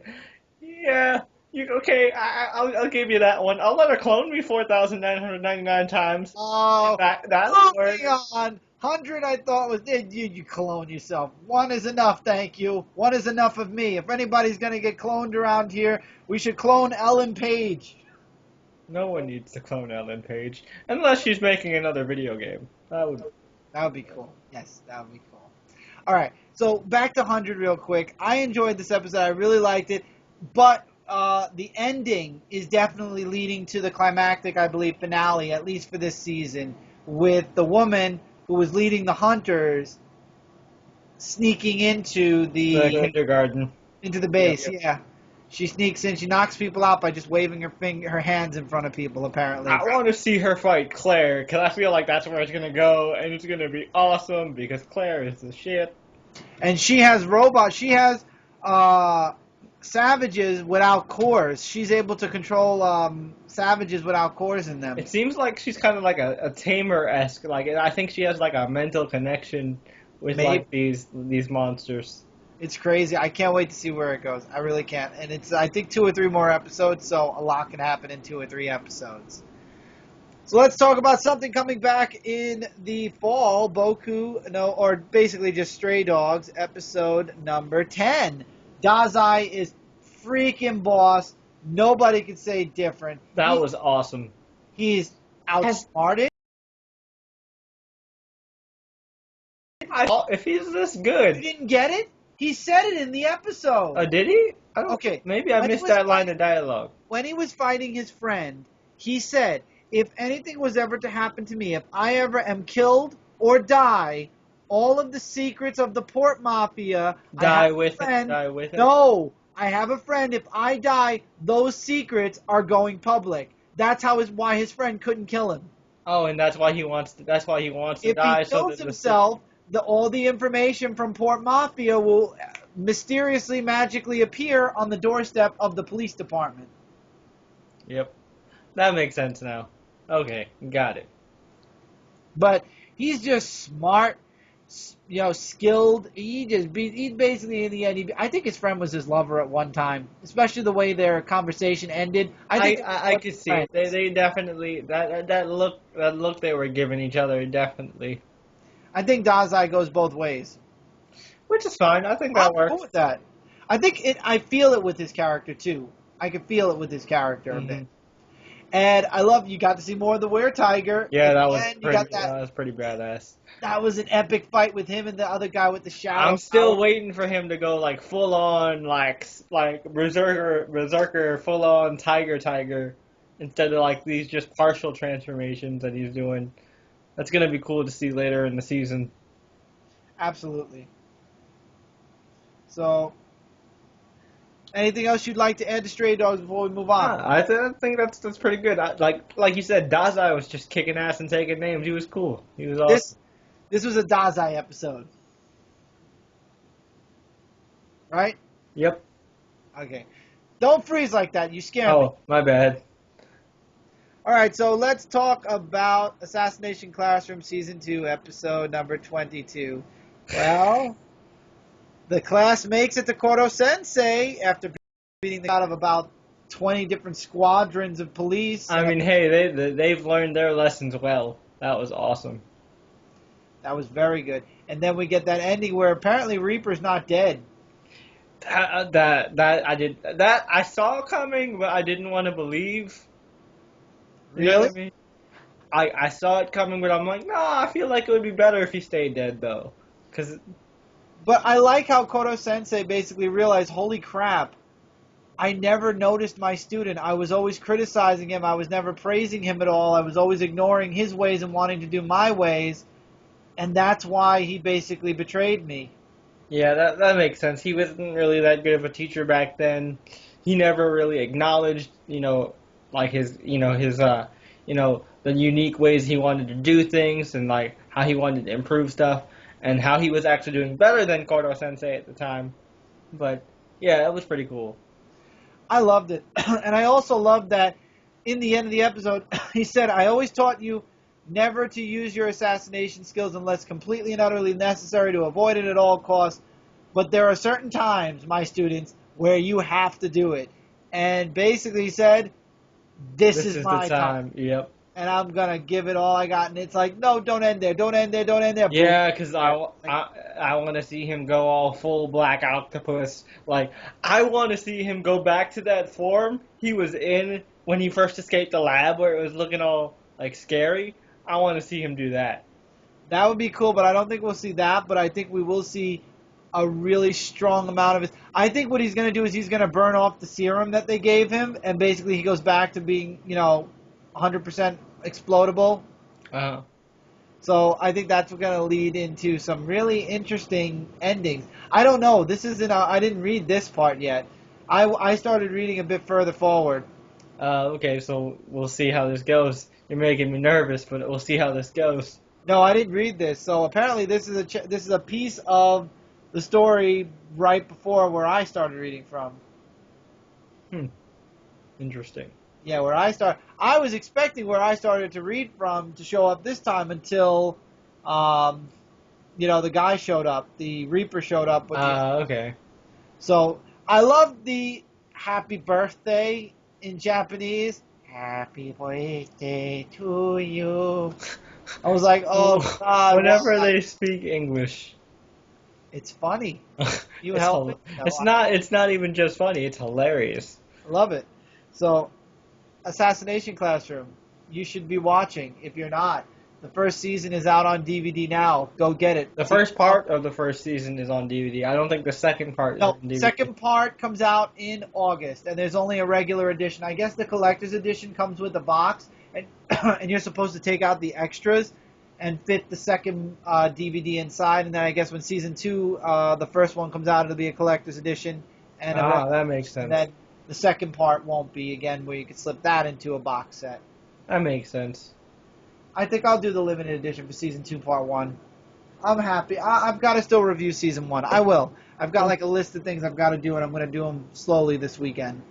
B: Yeah, okay? I'll give you that one. I'll let her clone me 4,999 times.
A: Oh,
B: That'll work.
A: moving on. 100 I thought was, you clone yourself. One is enough, thank you. One is enough of me. If anybody's going to get cloned around here, we should clone Ellen Page.
B: No one needs to clone Ellen Page unless she's making another video game. That would
A: be cool. Yes, that would be cool. All right, so back to 100 real quick. I enjoyed this episode. I really liked it, but the ending is definitely leading to the climactic, I believe, finale, at least for this season, with the woman who was leading the hunters sneaking into the
B: kindergarten,
A: into the base.
B: Yep.
A: Yeah, she sneaks in. She knocks people out by just waving her hands in front of people. Apparently,
B: I want to see her fight Claire because I feel like that's where it's gonna go, and it's gonna be awesome because Claire is the shit.
A: And she has robots. She has savages without cores. She's able to control savages without cores in them.
B: It seems like she's kind of like a tamer-esque. Like I think she has like a mental connection with like these monsters.
A: It's crazy. I can't wait to see where it goes. I really can't. And it's I think 2 or 3 more episodes, so a lot can happen in 2 or 3 episodes. So let's talk about something coming back in the fall. Or basically just Stray Dogs, episode number 10. Dazai is freaking boss. Nobody can say different.
B: That was awesome.
A: He's outsmarted.
B: If he's this good.
A: You didn't get it? He said it in the episode.
B: Did he?
A: Okay.
B: Maybe I missed that line of dialogue.
A: When he was fighting his friend, he said, if anything was ever to happen to me, if I ever am killed or die, all of the secrets of the Port Mafia...
B: Die with it.
A: No, I have a friend. If I die, those secrets are going public. That's why his friend couldn't kill him.
B: Oh, and that's why he wants to die.
A: If he kills himself, all the information from Port Mafia will mysteriously, magically appear on the doorstep of the police department.
B: Yep. That makes sense now. Okay, got it.
A: But he's just smart, skilled. He basically, in the end, I think his friend was his lover at one time, especially the way their conversation ended.
B: I could see it. They definitely, that look they were giving each other, definitely.
A: I think Dazai goes both ways.
B: Which is fine. I think that works.
A: I'm cool with that. I feel it with his character, too. I can feel it with his character a bit. And I love you got to see more of the Were-Tiger.
B: Yeah, that was pretty badass.
A: That was an epic fight with him and the other guy with the shadow.
B: I'm still waiting for him to go like full on like berserker full on tiger instead of like these just partial transformations that he's doing. That's gonna be cool to see later in the season.
A: Absolutely. So, anything else you'd like to add to Stray Dogs before we move on?
B: I think that's pretty good. Like you said, Dazai was just kicking ass and taking names. He was cool. He was awesome.
A: This was a Dazai episode, right?
B: Yep.
A: Okay. Don't freeze like that. You scare me.
B: Oh, my bad.
A: All right, so let's talk about Assassination Classroom Season 2, Episode number 22. Well, the class makes it to Koro Sensei after beating the out of about 20 different squadrons of police.
B: I mean, hey, they've learned their lessons well. That was awesome.
A: That was very good. And then we get that ending where apparently Reaper's not dead.
B: That I saw coming, but I didn't want to believe. You know what I mean? I saw it coming, but I'm like, no, I feel like it would be better if he stayed dead, though. 'Cause
A: But I like how Koto Sensei basically realized, holy crap, I never noticed my student. I was always criticizing him. I was never praising him at all. I was always ignoring his ways and wanting to do my ways. And that's why he basically betrayed me.
B: yeah, that makes sense. He wasn't really that good of a teacher back then. He never really acknowledged, like the unique ways he wanted to do things and like how he wanted to improve stuff and how he was actually doing better than Kodo Sensei at the time. But yeah, that was pretty cool.
A: I loved it. And I also loved that in the end of the episode, he said, I always taught you never to use your assassination skills unless completely and utterly necessary, to avoid it at all costs. But there are certain times, my students, where you have to do it. And basically he said, this is my
B: the
A: time.
B: Yep.
A: And I'm going to give it all I got. And it's like, no, don't end there. Don't end there. Don't end there.
B: Yeah, because I want to see him go all full black octopus. Like, I want to see him go back to that form he was in when he first escaped the lab where it was looking all, like, scary. I want to see him do that.
A: That would be cool, but I don't think we'll see that. But I think we will see a really strong amount of it. I think what he's going to do is he's going to burn off the serum that they gave him, and basically he goes back to being, 100% explodable.
B: Uh-huh.
A: So I think that's going to lead into some really interesting endings. I don't know. This isn't. I didn't read this part yet. I started reading a bit further forward.
B: Okay, so we'll see how this goes. You're making me nervous, but we'll see how this goes.
A: No, I didn't read this. So apparently this is a piece of the story right before where I started reading from.
B: Interesting.
A: Yeah, where I start. I was expecting where I started to read from to show up this time until, the guy showed up. The Reaper showed up.
B: Okay.
A: So I love the happy birthday in Japanese. Happy birthday to you. I was like, oh God.
B: Whenever they speak English.
A: It's funny. You
B: It's
A: help me.
B: It's not even just funny, it's hilarious.
A: I love it. So, Assassination Classroom, you should be watching. If you're not, the first season is out on DVD now. Go get it.
B: The first part of the first season is on DVD. I don't think the second part is on DVD.
A: Second part comes out in August, and there's only a regular edition. I guess the collector's edition comes with a box, and and you're supposed to take out the extras and fit the second DVD inside. And then I guess when season 2, the first one comes out, it'll be a collector's edition. And
B: that makes sense.
A: And then the second part won't be, again, where you can slip that into a box set.
B: That makes sense.
A: I think I'll do the limited edition for season 2, part 1. I'm happy. I've got to still review season 1. I will. I've got like a list of things I've got to do, and I'm going to do them slowly this weekend.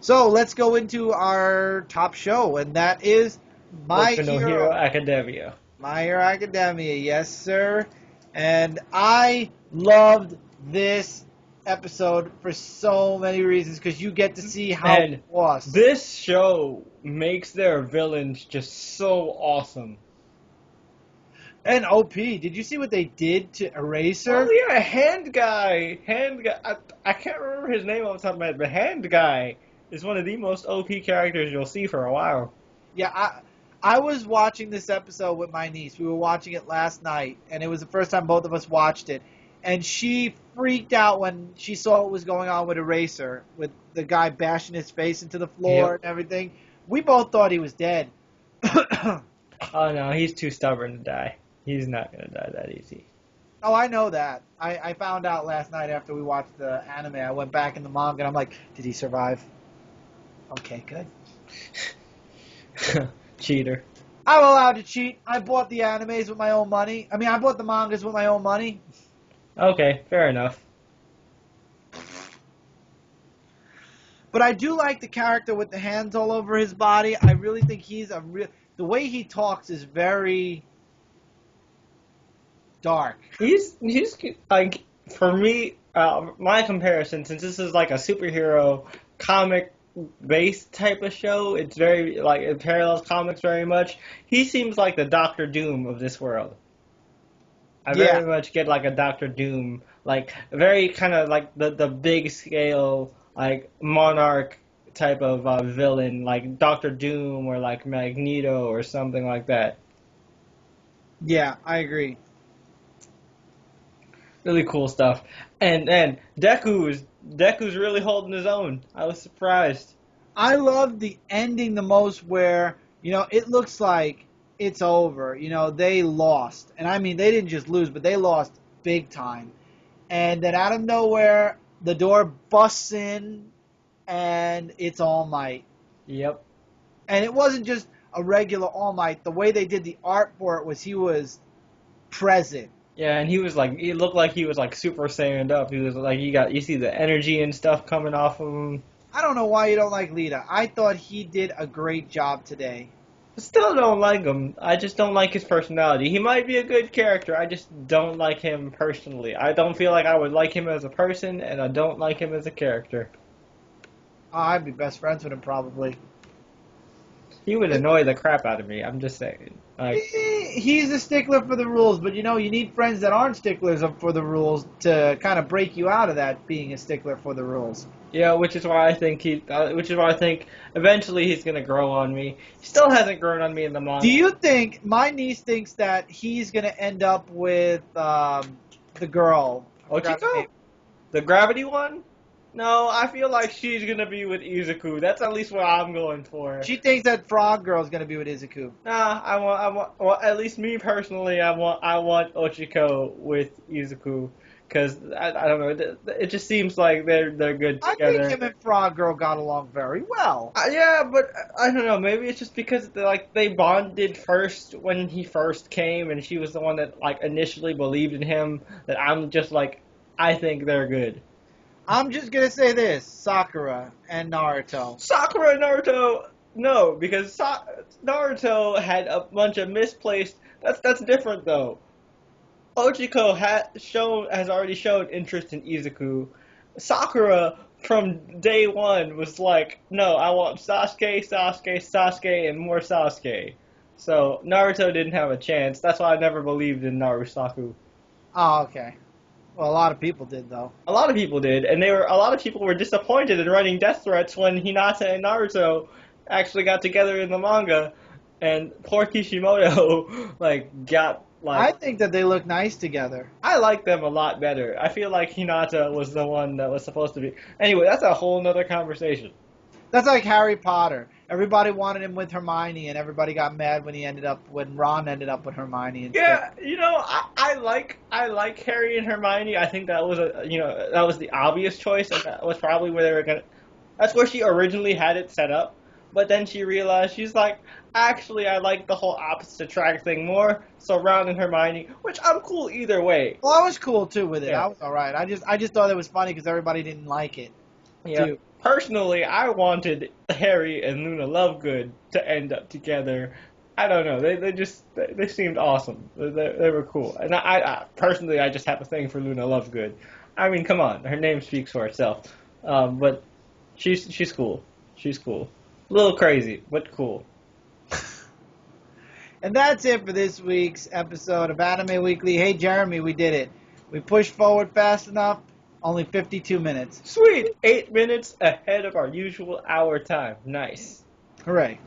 A: So let's go into our top show, and that is My
B: Hero Academia.
A: My Hero Academia, yes, sir. And I loved this episode for so many reasons, because you get to see how it was.
B: This show makes their villains just so awesome.
A: And OP, did you see what they did to Eraser?
B: Oh yeah, Hand Guy. I can't remember his name off the top of my head, but Hand Guy is one of the most OP characters you'll see for a while.
A: Yeah, I was watching this episode with my niece. We were watching it last night, and it was the first time both of us watched it. And she freaked out when she saw what was going on with Eraser, with the guy bashing his face into the floor and everything. We both thought he was dead.
B: Oh no, he's too stubborn to die. He's not going to die that easy.
A: Oh, I know that. I found out last night after we watched the anime. I went back in the manga, and I'm like, did he survive? Okay, good.
B: Cheater.
A: I'm allowed to cheat. I bought the animes with my own money. I mean, I bought the mangas with my own money.
B: Okay, fair enough.
A: But I do like the character with the hands all over his body. I really think he's the way he talks is very dark.
B: He's like, for me, my comparison, since this is like a superhero comic based type of show, it's very, like, it parallels comics very much. He seems like the Doctor Doom of this world. I very much get like a Doctor Doom, like very kind of like the big scale, like Monarch type of villain, like Doctor Doom or like Magneto or something like that.
A: Yeah, I agree.
B: Really cool stuff. And Deku's really holding his own. I was surprised.
A: I love the ending the most where, it looks like it's over. They lost. And I mean, they didn't just lose, but they lost big time. And then out of nowhere, the door busts in and it's All Might.
B: Yep.
A: And it wasn't just a regular All Might. The way they did the art for it was he was present.
B: Yeah, and he looked like he was like Super Saiyan up. He was like, you see the energy and stuff coming off of him.
A: I don't know why you don't like Lita. I thought he did a great job today.
B: Still don't like him. I just don't like his personality. He might be a good character. I just don't like him personally. I don't feel like I would like him as a person, and I don't like him as a character.
A: I'd be best friends with him probably.
B: He would annoy the crap out of me. I'm just saying.
A: He's a stickler for the rules, but you need friends that aren't sticklers for the rules to kind of break you out of that being a stickler for the rules.
B: Yeah, which is why I think eventually he's gonna grow on me. He still hasn't grown on me in the manga.
A: Do you think my niece thinks that he's gonna end up with the girl?
B: Ochiko? The gravity one? No, I feel like she's gonna be with Izuku. That's at least what I'm going for.
A: She thinks that Frog Girl's gonna be with Izuku.
B: Nah, well, at least me personally, I want Ochiko with Izuku. Because, I don't know, it just seems like they're good together.
A: I think him and Frog Girl got along very well.
B: Yeah, but I don't know, maybe it's just because they bonded first when he first came, and she was the one that initially believed in him, that I'm just I think they're good.
A: I'm just going to say this, Sakura and Naruto.
B: Sakura and Naruto, no, because Naruto had a bunch of misplaced, that's different though. Ochiko has already shown interest in Izuku. Sakura, from day one, was like, no, I want Sasuke, and more Sasuke. So Naruto didn't have a chance. That's why I never believed in Narusaku.
A: Oh, okay. Well, a lot of people did, though.
B: A lot of people did, and a lot of people were disappointed in writing death threats when Hinata and Naruto actually got together in the manga, and poor Kishimoto, got.
A: I think that they look nice together.
B: I like them a lot better. I feel like Hinata was the one that was supposed to be. Anyway, that's a whole nother conversation.
A: That's like Harry Potter. Everybody wanted him with Hermione, and everybody got mad when Ron ended up with Hermione instead.
B: Yeah, I like Harry and Hermione. I think that was that was the obvious choice, and that was probably where they were gonna. That's where she originally had it set up. But then she realized, she's like, actually, I like the whole opposite attract thing more. So Ron and Hermione, which I'm cool either way.
A: Well, I was cool too with it.
B: Yeah.
A: I was all right. I just thought it was funny because everybody didn't like it.
B: Yeah.
A: Too.
B: Personally, I wanted Harry and Luna Lovegood to end up together. I don't know. They seemed awesome. They were cool. And I personally, I just have a thing for Luna Lovegood. I mean, come on, her name speaks for itself. But she's cool. She's cool. A little crazy, but cool.
A: And that's it for this week's episode of Anime Weekly. Hey, Jeremy, we did it. We pushed forward fast enough. Only 52 minutes.
B: Sweet! 8 minutes ahead of our usual hour time. Nice.
A: Hooray.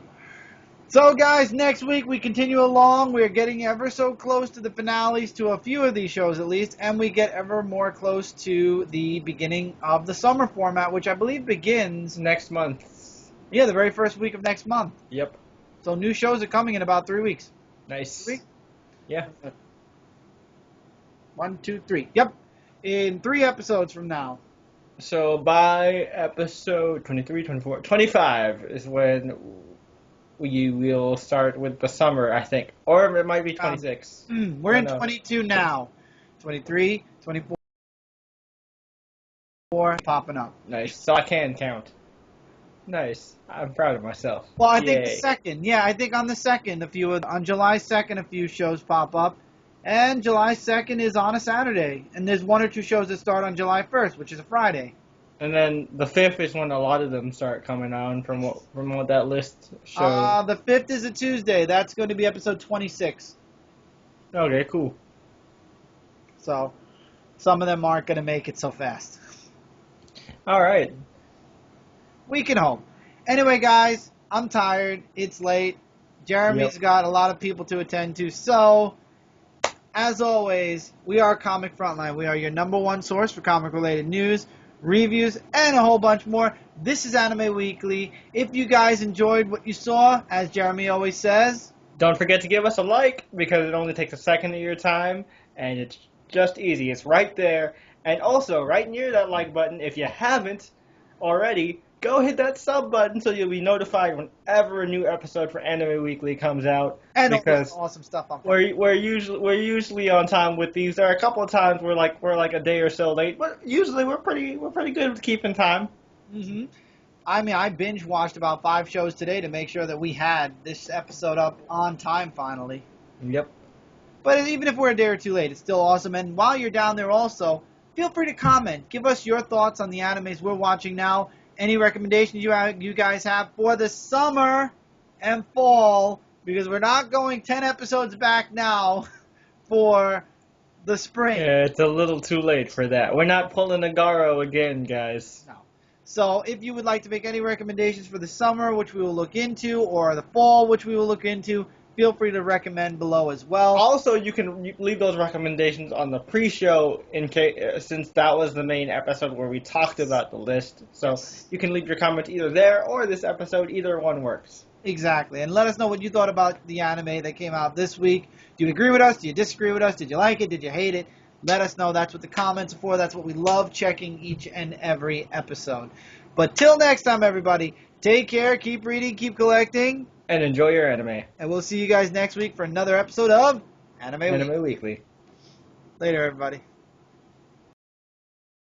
A: So, guys, next week we continue along. We're getting ever so close to the finales to a few of these shows at least, and we get ever more close to the beginning of the summer format, which I believe begins
B: next month.
A: Yeah, the very first week of next month.
B: Yep.
A: So new shows are coming in about 3 weeks.
B: Nice.
A: 3?
B: Yeah.
A: 1, 2, 3. Yep. In 3 episodes from now.
B: So by episode 23, 24, 25 is when we will start with the summer, I think. Or it might be 26.
A: We're in 22 now. 23, 24, popping up.
B: Nice. So I can count. Nice. I'm proud of myself.
A: Well, I think the second. Yeah, I think on the second, on July 2nd, a few shows pop up. And July 2nd is on a Saturday. And there's 1 or 2 shows that start on July 1st, which is a Friday.
B: And then the 5th is when a lot of them start coming on from what that list shows.
A: The 5th is a Tuesday. That's going to be episode 26.
B: Okay, cool.
A: So, some of them aren't going to make it so fast.
B: All right.
A: We can hope. Anyway, guys, I'm tired. It's late. Jeremy's got a lot of people to attend to. So, as always, we are Comic Frontline. We are your #1 source for comic-related news, reviews, and a whole bunch more. This is Anime Weekly. If you guys enjoyed what you saw, as Jeremy always says,
B: don't forget to give us a like, because it only takes a second of your time, and it's just easy. It's right there. And also, right near that like button, if you haven't already, go hit that sub button so you'll be notified whenever a new episode for Anime Weekly comes out.
A: and
B: Because
A: awesome stuff on
B: we're usually on time with these. There are a couple of times we're like a day or so late, but usually we're pretty good with keeping time.
A: Mm-hmm. I mean, I binge watched about 5 shows today to make sure that we had this episode up on time finally.
B: Yep.
A: But even if we're a day or two late, it's still awesome. And while you're down there also, feel free to comment. Give us your thoughts on the animes we're watching now. Any recommendations you guys have for the summer and fall, because we're not going 10 episodes back now for the spring.
B: Yeah, it's a little too late for that. We're not pulling a Garo again, guys.
A: No. So if you would like to make any recommendations for the summer, which we will look into, or the fall, which we will look into, feel free to recommend below as well.
B: Also, you can leave those recommendations on the pre-show since that was the main episode where we talked about the list. So
A: Yes.
B: you can leave your comments either there or this episode. Either one works.
A: Exactly. And let us know what you thought about the anime that came out this week. Do you agree with us? Do you disagree with us? Did you like it? Did you hate it? Let us know. That's what the comments are for. That's what we love, checking each and every episode. But till next time, everybody, take care, keep reading, keep collecting,
B: And enjoy your anime.
A: and we'll see you guys next week for another episode of Anime Week.
B: Anime Weekly.
A: Later, everybody.